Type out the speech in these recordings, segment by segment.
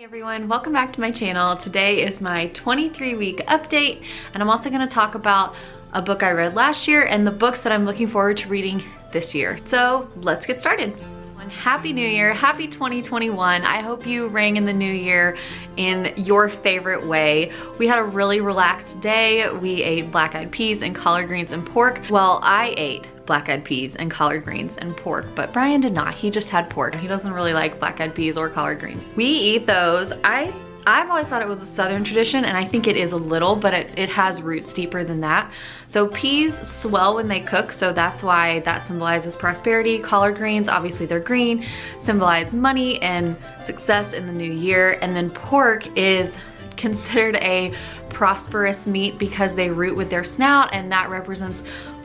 Everyone, welcome back to my channel. Today is my 23-week update, and I'm also going to talk about a book I read last year and the books that I'm looking forward to reading this year. So let's get started. Happy New Year, happy 2021. I hope you rang in the new year in your favorite way. We had a really relaxed day. We ate black-eyed peas and collard greens and pork. Well, I ate black-eyed peas and collard greens and pork, but Brian did not. He just had pork. He doesn't really like black-eyed peas or collard greens. We eat those. I've always thought it was a Southern tradition, and I think it is a little, but it has roots deeper than that. So peas swell when they cook, so that's why that symbolizes prosperity. Collard greens, obviously they're green, symbolize money and success in the new year. And then pork is considered a prosperous meat because they root with their snout, and that represents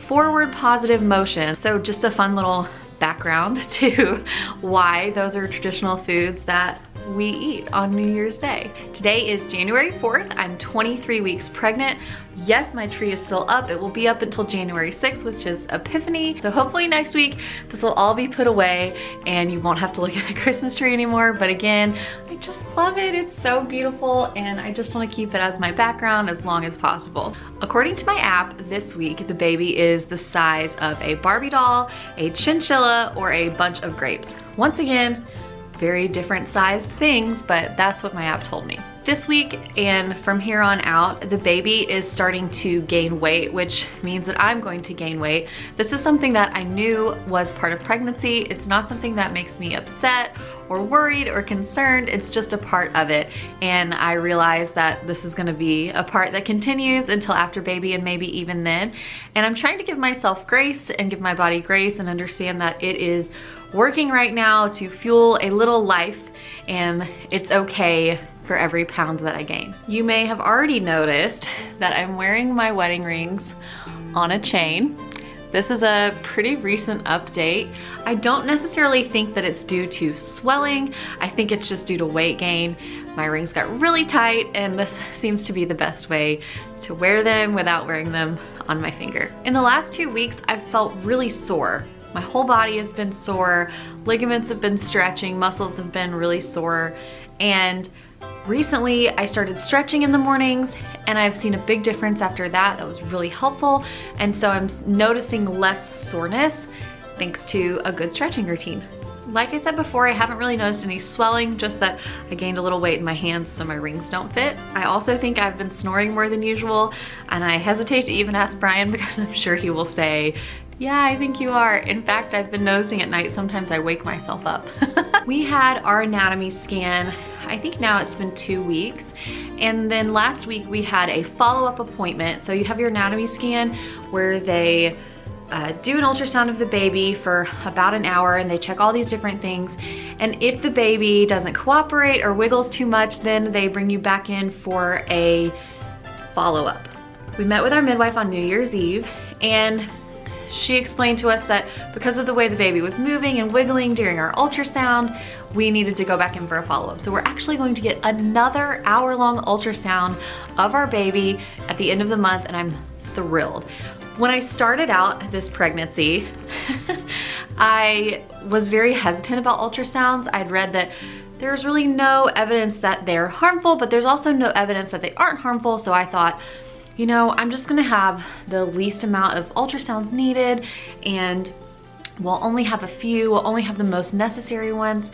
forward positive motion. So just a fun little background to why those are traditional foods that we eat on New Year's Day. Today is January 4th. I'm 23 weeks pregnant. Yes, my tree is still up. It will be up until January 6th, which is Epiphany. So hopefully next week this will all be put away and you won't have to look at the Christmas tree anymore. But again, I just love it. It's so beautiful and I just want to keep it as my background as long as possible. According to my app, this week the baby is the size of a Barbie doll, a chinchilla, or a bunch of grapes. Once again, very different sized things, but that's what my app told me. This week and from here on out, the baby is starting to gain weight, which means that I'm going to gain weight. This is something that I knew was part of pregnancy. It's not something that makes me upset or worried or concerned. It's just a part of it. And I realize that this is gonna be a part that continues until after baby and maybe even then. And I'm trying to give myself grace and give my body grace and understand that it is working right now to fuel a little life, and it's okay for every pound that I gain. You may have already noticed that I'm wearing my wedding rings on a chain. This is a pretty recent update. I don't necessarily think that it's due to swelling. I think it's just due to weight gain. My rings got really tight, and this seems to be the best way to wear them without wearing them on my finger. In the last 2 weeks, I've felt really sore. My whole body has been sore, ligaments have been stretching, muscles have been really sore, and recently I started stretching in the mornings and I've seen a big difference after that. That was really helpful, and so I'm noticing less soreness thanks to a good stretching routine. Like I said before, I haven't really noticed any swelling, just that I gained a little weight in my hands so my rings don't fit. I also think I've been snoring more than usual, and I hesitate to even ask Brian because I'm sure he will say, yeah, I think you are. In fact, I've been noticing at night, sometimes I wake myself up. We had our anatomy scan, I think now it's been 2 weeks. And then last week we had a follow-up appointment. So you have your anatomy scan where they do an ultrasound of the baby for about an hour and they check all these different things. And if the baby doesn't cooperate or wiggles too much, then they bring you back in for a follow-up. We met with our midwife on New Year's Eve, and she explained to us that because of the way the baby was moving and wiggling during our ultrasound, we needed to go back in for a follow-up. So we're actually going to get another hour-long ultrasound of our baby at the end of the month, and I'm thrilled. When I started out this pregnancy, I was very hesitant about ultrasounds. I'd read that there's really no evidence that they're harmful, but there's also no evidence that they aren't harmful, so I thought, you know, I'm just gonna have the least amount of ultrasounds needed, and we'll only have a few, we'll only have the most necessary ones.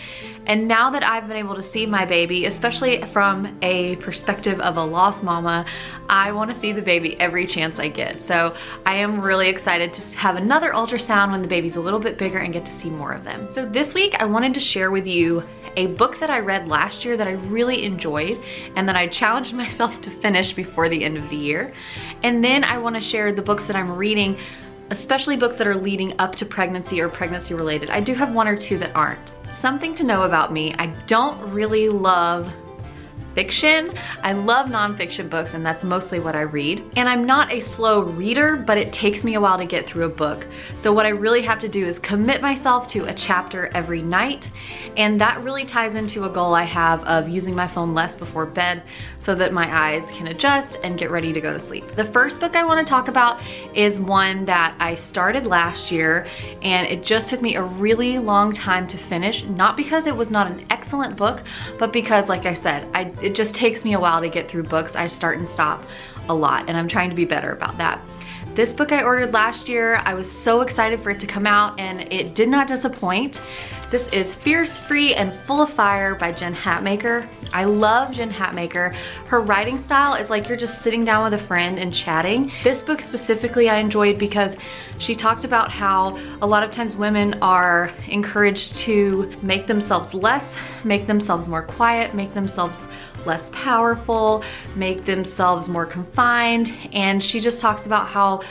And now that I've been able to see my baby, especially from a perspective of a lost mama, I want to see the baby every chance I get. So I am really excited to have another ultrasound when the baby's a little bit bigger and get to see more of them. So this week I wanted to share with you a book that I read last year that I really enjoyed and that I challenged myself to finish before the end of the year. And then I want to share the books that I'm reading, especially books that are leading up to pregnancy or pregnancy related. I do have 1 or 2 that aren't. Something to know about me, I don't really love fiction. I love nonfiction books, and that's mostly what I read. And I'm not a slow reader, but it takes me a while to get through a book. So what I really have to do is commit myself to a chapter every night, and that really ties into a goal I have of using my phone less before bed so that my eyes can adjust and get ready to go to sleep. The first book I want to talk about is one that I started last year, and it just took me a really long time to finish, not because it was not an excellent book, but because, like I said, it just takes me a while to get through books. I start and stop a lot, and I'm trying to be better about that. This book I ordered last year. I was so excited for it to come out, and it did not disappoint. This is Fierce, Free, and Full of Fire by Jen Hatmaker. I love Jen Hatmaker. Her writing style is like you're just sitting down with a friend and chatting. This book specifically I enjoyed because she talked about how a lot of times women are encouraged to make themselves less, make themselves more quiet, make themselves less powerful, make themselves more confined, and she just talks about how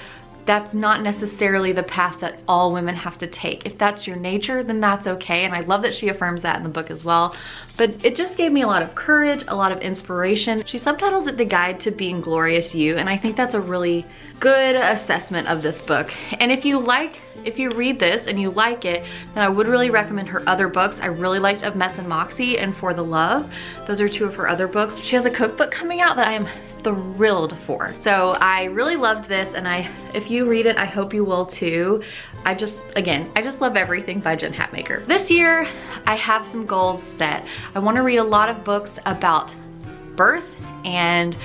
that's not necessarily the path that all women have to take. If that's your nature, then that's okay, and I love that she affirms that in the book as well. But it just gave me a lot of courage, a lot of inspiration. She subtitles it The Guide to Being Glorious You, and I think that's a really good assessment of this book. And if you read this and you like it, then I would really recommend her other books. I really liked Of Mess and Moxie and For the Love. Those are two of her other books. She has a cookbook coming out that I am thrilled for. So I really loved this, and if you read it, I hope you will too. I just love everything by Jen Hatmaker. This year, I have some goals set. I want to read a lot of books about birth and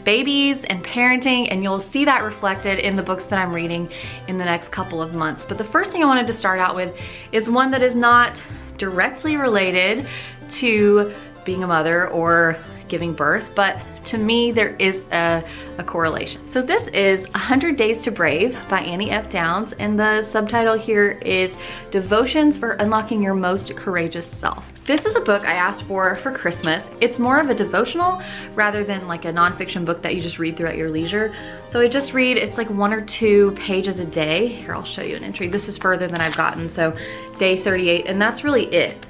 babies and parenting, and you'll see that reflected in the books that I'm reading in the next couple of months. But the first thing I wanted to start out with is one that is not directly related to being a mother or giving birth, but to me there is a correlation. So this is 100 Days to Brave by Annie F. Downs, and the subtitle here is Devotions for Unlocking Your Most Courageous Self. This is a book I asked for Christmas. It's more of a devotional rather than like a nonfiction book that you just read through at your leisure. So I just read, it's like 1 or 2 pages a day. Here, I'll show you an entry. This is further than I've gotten, so day 38, and that's really it.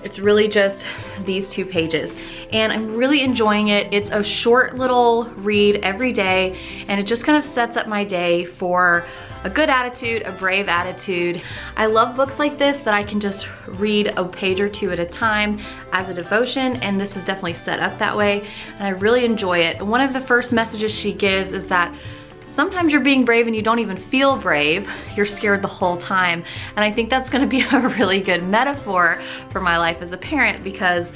It's really just these 2 pages, and I'm really enjoying it. It's a short little read every day, and it just kind of sets up my day for a good attitude, a brave attitude. I love books like this that I can just read a page or 2 at a time as a devotion, and this is definitely set up that way, and I really enjoy it. One of the first messages she gives is that sometimes you're being brave and you don't even feel brave. You're scared the whole time. And I think that's gonna be a really good metaphor for my life as a parent, because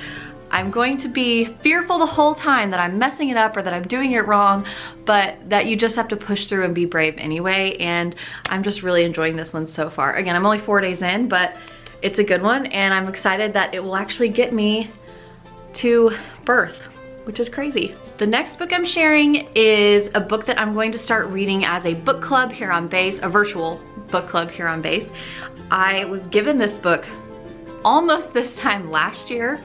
I'm going to be fearful the whole time that I'm messing it up or that I'm doing it wrong, but that you just have to push through and be brave anyway. And I'm just really enjoying this one so far. Again, I'm only 4 days in, but it's a good one, and I'm excited that it will actually get me to birth, which is crazy. The next book I'm sharing is a book that I'm going to start reading as a book club here on base, a virtual book club here on base. I was given this book almost this time last year,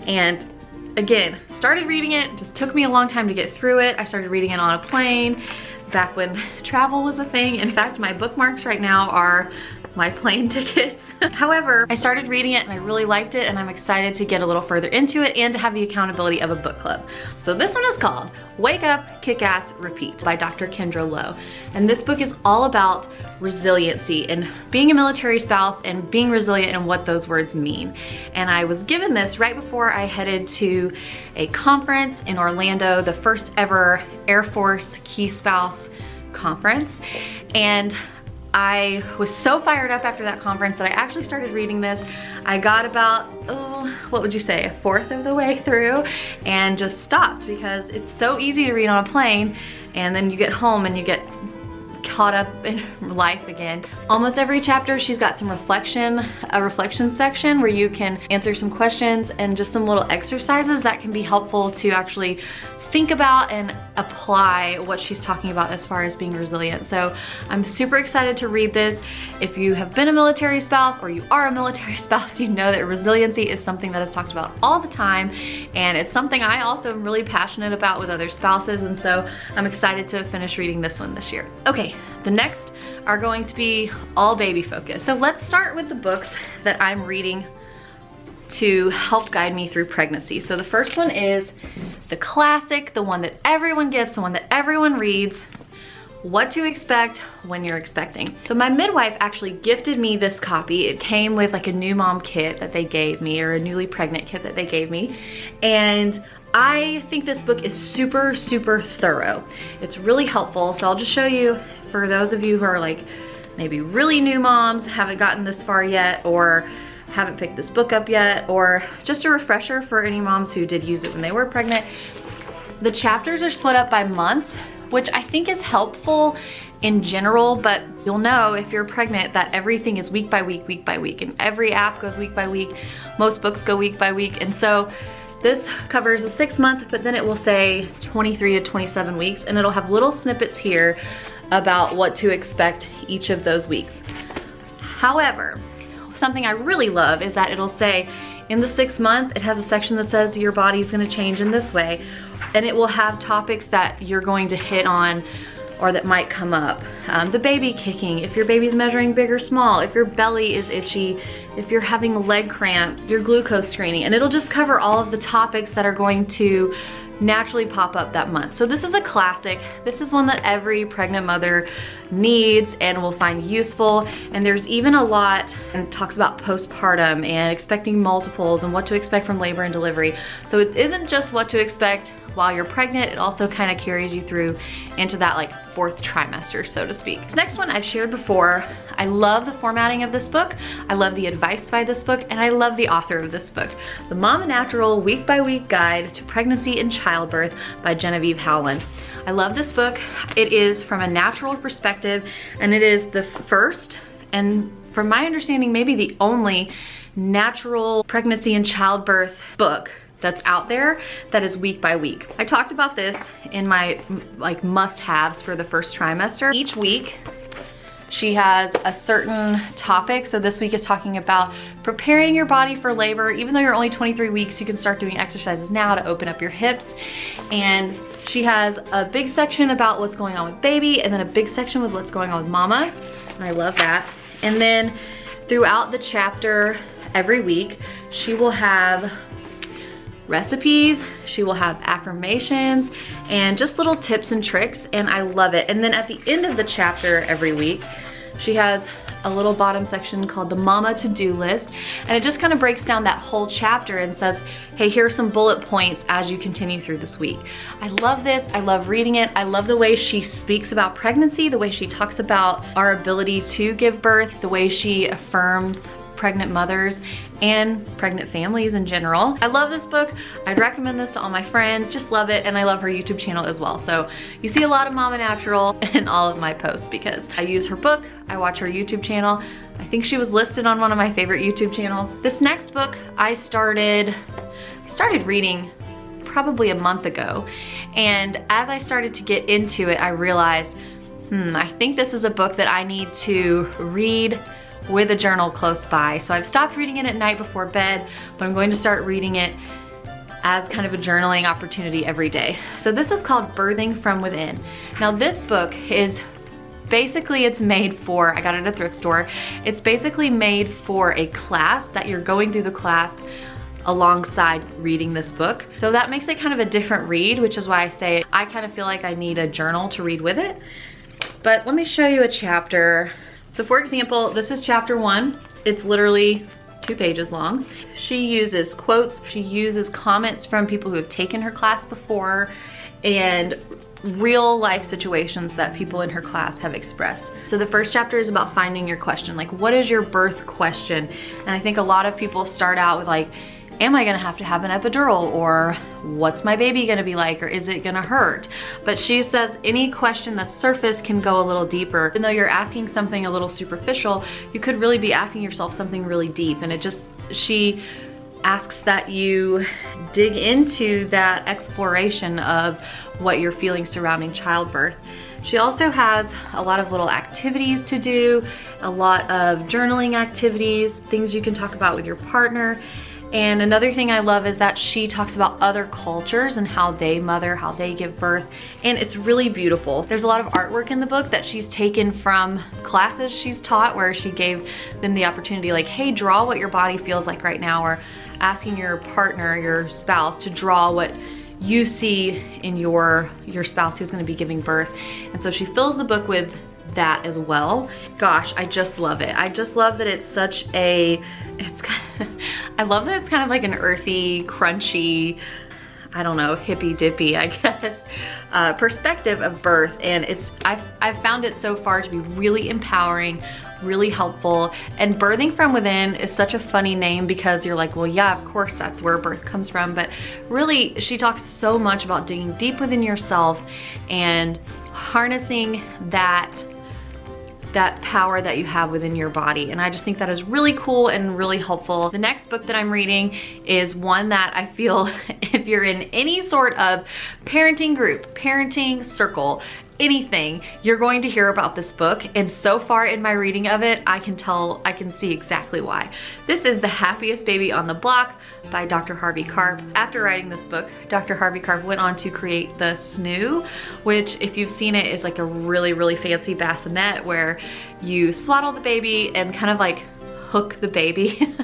and again, started reading it, just took me a long time to get through it. I started reading it on a plane back when travel was a thing. In fact, my bookmarks right now are my plane tickets. However, I started reading it and I really liked it, and I'm excited to get a little further into it and to have the accountability of a book club. So this one is called Wake Up, Kick-Ass, Repeat by Dr. Kendra Lowe. And this book is all about resiliency and being a military spouse and being resilient and what those words mean. And I was given this right before I headed to a conference in Orlando, the first ever Air Force Key Spouse conference. And I was so fired up after that conference that I actually started reading this. I got about, what would you say, a 1/4 of the way through and just stopped, because it's so easy to read on a plane, and then you get home and you get caught up in life again. Almost every chapter she's got some reflection, a reflection section where you can answer some questions and just some little exercises that can be helpful to actually think about and apply what she's talking about as far as being resilient. So I'm super excited to read this. If you have been a military spouse or you are a military spouse, you know that resiliency is something that is talked about all the time, and it's something I also am really passionate about with other spouses, and so I'm excited to finish reading this one this year. Okay, the next are going to be all baby focused. So let's start with the books that I'm reading to help guide me through pregnancy. So the first one is the classic, the one that everyone gets, the one that everyone reads, What to Expect When You're Expecting. So my midwife actually gifted me this copy. It came with like a new mom kit that they gave me, or a newly pregnant kit that they gave me. And I think this book is super, super thorough. It's really helpful. So I'll just show you, for those of you who are like maybe really new moms, haven't gotten this far yet, or haven't picked this book up yet, or just a refresher for any moms who did use it when they were pregnant. The chapters are split up by months, which I think is helpful in general, but you'll know if you're pregnant that everything is week by week, and every app goes week by week. Most books go week by week, and so this covers a 6 month, but then it will say 23 to 27 weeks, and it'll have little snippets here about what to expect each of those weeks. However, something I really love is that it'll say in the 6th month, it has a section that says your body's gonna change in this way, and it will have topics that you're going to hit on or that might come up. The baby kicking, if your baby's measuring big or small, if your belly is itchy, if you're having leg cramps, your glucose screening, and it'll just cover all of the topics that are going to naturally pop up that month. So this is a classic. This is one that every pregnant mother needs and will find useful. And there's even a lot, and talks about postpartum and expecting multiples and what to expect from labor and delivery. So it isn't just what to expect while you're pregnant, it also kind of carries you through into that like 4th trimester, so to speak. This next one I've shared before. I love the formatting of this book. I love the advice by this book, and I love the author of this book. The Mama Natural Week by Week Guide to Pregnancy and Childbirth by Genevieve Howland. I love this book. It is from a natural perspective, and it is the first, and from my understanding, maybe the only natural pregnancy and childbirth book that's out there that is week by week. I talked about this in my like must-haves for the 1st trimester. Each week she has a certain topic. So this week is talking about preparing your body for labor. Even though you're only 23 weeks, you can start doing exercises now to open up your hips. And she has a big section about what's going on with baby, and then a big section with what's going on with mama. And I love that. And then throughout the chapter, every week, she will have recipes, she will have affirmations, and just little tips and tricks, and I love it. And then at the end of the chapter every week, she has a little bottom section called the Mama To-Do List, and it just kind of breaks down that whole chapter and says, hey, here are some bullet points as you continue through this week. I love this, I love reading it, I love the way she speaks about pregnancy, the way she talks about our ability to give birth, the way she affirms pregnant mothers and pregnant families in general. I love this book. I'd recommend this to all my friends. Just love it, and I love her YouTube channel as well. So you see a lot of Mama Natural in all of my posts because I use her book, I watch her YouTube channel. I think she was listed on one of my favorite YouTube channels. This next book I started reading probably a month ago, and as I started to get into it, I realized, I think this is a book that I need to read with a journal close by. So I've stopped reading it at night before bed, but I'm going to start reading it as kind of a journaling opportunity every day. So this is called Birthing From Within. Now this book is basically, it's made for, I got it at a thrift store, it's basically made for a class that you're going through the class alongside reading this book. So that makes it kind of a different read, which is why I say I kind of feel like I need a journal to read with it. But let me show you a chapter. So for example, this is chapter 1. It's literally 2 pages long. She uses quotes, she uses comments from people who have taken her class before, and real life situations that people in her class have expressed. So the first chapter is about finding your question, like what is your birth question? And I think a lot of people start out with like, am I gonna have to have an epidural, or what's my baby gonna be like, or is it gonna hurt? But she says any question that's surface can go a little deeper. Even though you're asking something a little superficial, you could really be asking yourself something really deep. And she asks that you dig into that exploration of what you're feeling surrounding childbirth. She also has a lot of little activities to do, a lot of journaling activities, things you can talk about with your partner. And another thing I love is that she talks about other cultures and how they mother, how they give birth, and it's really beautiful. There's a lot of artwork in the book that she's taken from classes she's taught, where she gave them the opportunity, like, hey, draw what your body feels like right now, or asking your partner, your spouse, to draw what you see in your spouse who's gonna be giving birth. And so she fills the book with that as well. Gosh, I just love it. I just love that it's such a, I love that it's kind of like an earthy, crunchy, I don't know, hippy dippy, I guess, perspective of birth. And I've found it so far to be really empowering, really helpful. And Birthing from Within is such a funny name because you're like, well, yeah, of course that's where birth comes from. But really, she talks so much about digging deep within yourself and harnessing that power that you have within your body. And I just think that is really cool and really helpful. The next book that I'm reading is one that I feel if you're in any sort of parenting group, parenting circle, anything, you're going to hear about this book. And so far in my reading of it, I can see exactly why. This is The Happiest Baby on the Block by Dr. Harvey Karp. After writing this book, Dr. Harvey Karp went on to create the SNOO, which if you've seen it is like a really, really fancy bassinet where you swaddle the baby and kind of like hook the baby,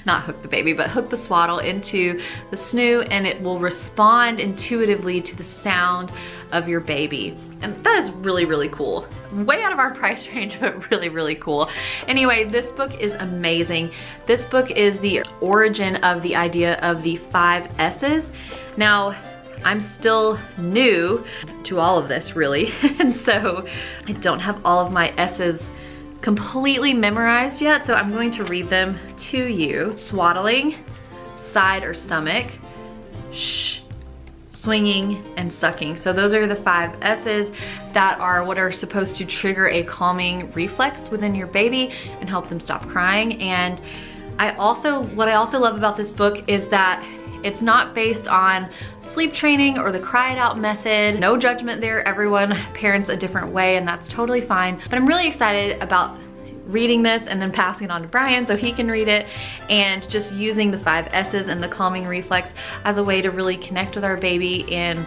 not hook the baby, but hook the swaddle into the SNOO, and it will respond intuitively to the sound of your baby. And that is really, really cool. Way out of our price range, but really, really cool. Anyway, this book is amazing. This book is the origin of the idea of the 5 S's. Now, I'm still new to all of this, really. And so I don't have all of my S's completely memorized yet, so I'm going to read them to you. Swaddling, side or stomach, shh, swinging, and sucking. So those are the 5 S's that are what are supposed to trigger a calming reflex within your baby and help them stop crying. And what I also love about this book is that it's not based on sleep training or the cry it out method. No judgment there. Everyone parents a different way, and that's totally fine. But I'm really excited about reading this and then passing it on to Brian so he can read it, and just using the 5 S's and the calming reflex as a way to really connect with our baby and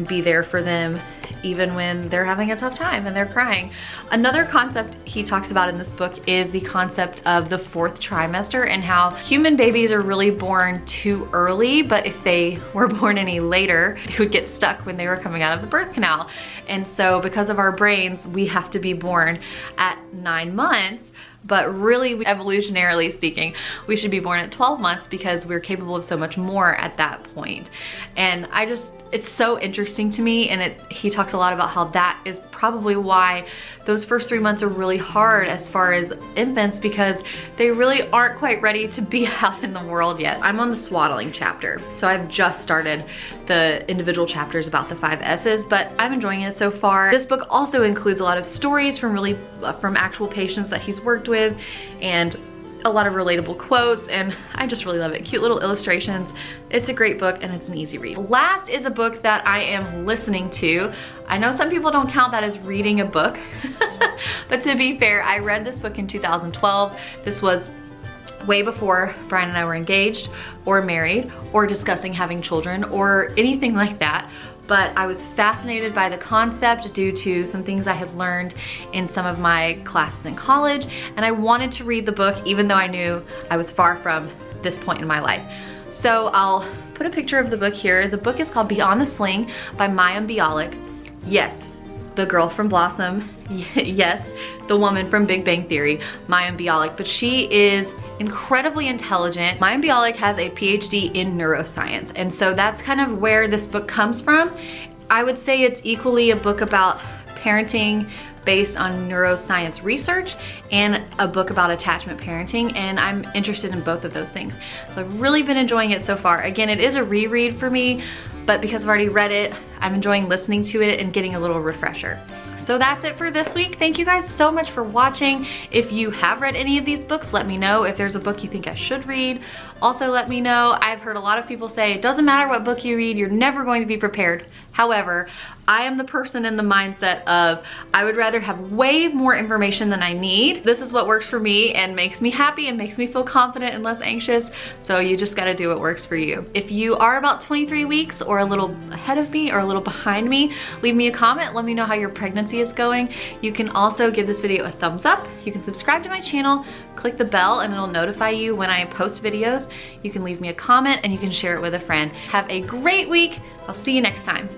be there for them even when they're having a tough time and they're crying. Another concept he talks about in this book is the concept of the 4th trimester and how human babies are really born too early, but if they were born any later, they would get stuck when they were coming out of the birth canal. And so because of our brains, we have to be born at 9 months. But really, evolutionarily speaking, we should be born at 12 months because we're capable of so much more at that point. And it's so interesting to me, and he talks a lot about how that is probably why those first 3 months are really hard as far as infants, because they really aren't quite ready to be out in the world yet. I'm on the swaddling chapter, so I've just started the individual chapters about the 5 S's, but I'm enjoying it so far. This book also includes a lot of stories from actual patients that he's worked with, and a lot of relatable quotes, and I just really love it. Cute little illustrations. It's a great book, and it's an easy read. Last is a book that I am listening to. I know some people don't count that as reading a book, but to be fair, I read this book in 2012. This was way before Brian and I were engaged or married or discussing having children or anything like that. But I was fascinated by the concept due to some things I had learned in some of my classes in college, and I wanted to read the book even though I knew I was far from this point in my life. So I'll put a picture of the book here. The book is called Beyond the Sling by Mayim Bialik. Yes, the girl from Blossom. Yes, the woman from Big Bang Theory, Mayim Bialik, but she is incredibly intelligent. Mayim Bialik has a PhD in neuroscience, and so that's kind of where this book comes from. I would say it's equally a book about parenting based on neuroscience research and a book about attachment parenting, and I'm interested in both of those things. So I've really been enjoying it so far. Again, it is a reread for me, but because I've already read it, I'm enjoying listening to it and getting a little refresher. So that's it for this week. Thank you guys so much for watching. If you have read any of these books, let me know. If there's a book you think I should read, also let me know. I've heard a lot of people say it doesn't matter what book you read, you're never going to be prepared. However, I am the person in the mindset of I would rather have way more information than I need. This is what works for me and makes me happy and makes me feel confident and less anxious. So you just gotta do what works for you. If you are about 23 weeks or a little ahead of me or a little behind me, leave me a comment. Let me know how your pregnancy is going. You can also give this video a thumbs up. You can subscribe to my channel, click the bell, and it'll notify you when I post videos. You can leave me a comment and you can share it with a friend. Have a great week. I'll see you next time.